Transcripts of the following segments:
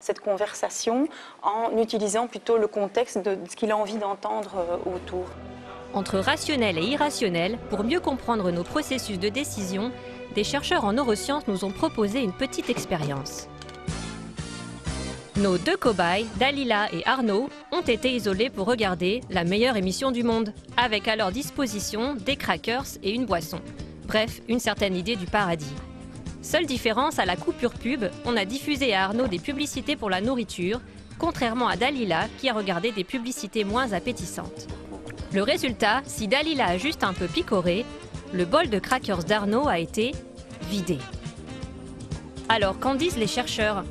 cette conversation en utilisant plutôt le contexte de ce qu'il a envie d'entendre autour. Entre rationnel et irrationnel, pour mieux comprendre nos processus de décision, des chercheurs en neurosciences nous ont proposé une petite expérience. Nos deux cobayes, Dalila et Arnaud, ont été isolés pour regarder la meilleure émission du monde, avec à leur disposition des crackers et une boisson. Bref, une certaine idée du paradis. Seule différence, à la coupure pub, on a diffusé à Arnaud des publicités pour la nourriture, contrairement à Dalila qui a regardé des publicités moins appétissantes. Le résultat, si Dalila a juste un peu picoré, le bol de crackers d'Arnaud a été vidé. Alors, qu'en disent les chercheurs ?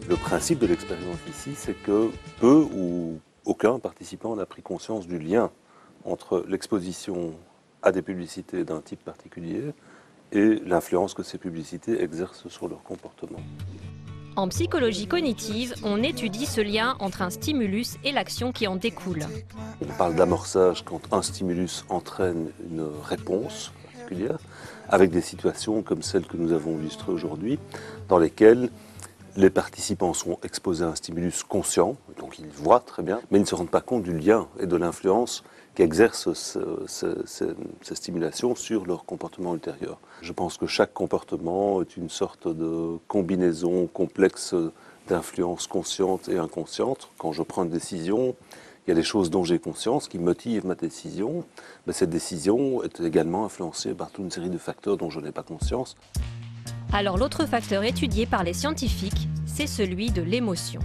Le principe de l'expérience ici, c'est que peu ou aucun participant n'a pris conscience du lien entre l'exposition à des publicités d'un type particulier et l'influence que ces publicités exercent sur leur comportement. En psychologie cognitive, on étudie ce lien entre un stimulus et l'action qui en découle. On parle d'amorçage quand un stimulus entraîne une réponse particulière, avec des situations comme celles que nous avons illustrées aujourd'hui, dans lesquelles les participants sont exposés à un stimulus conscient, donc ils voient très bien, mais ils ne se rendent pas compte du lien et de l'influence qu'exercent ces stimulations sur leur comportement ultérieur. Je pense que chaque comportement est une sorte de combinaison complexe d'influences conscientes et inconscientes. Quand je prends une décision, il y a des choses dont j'ai conscience qui motivent ma décision, mais cette décision est également influencée par toute une série de facteurs dont je n'ai pas conscience. Alors l'autre facteur étudié par les scientifiques, c'est celui de l'émotion.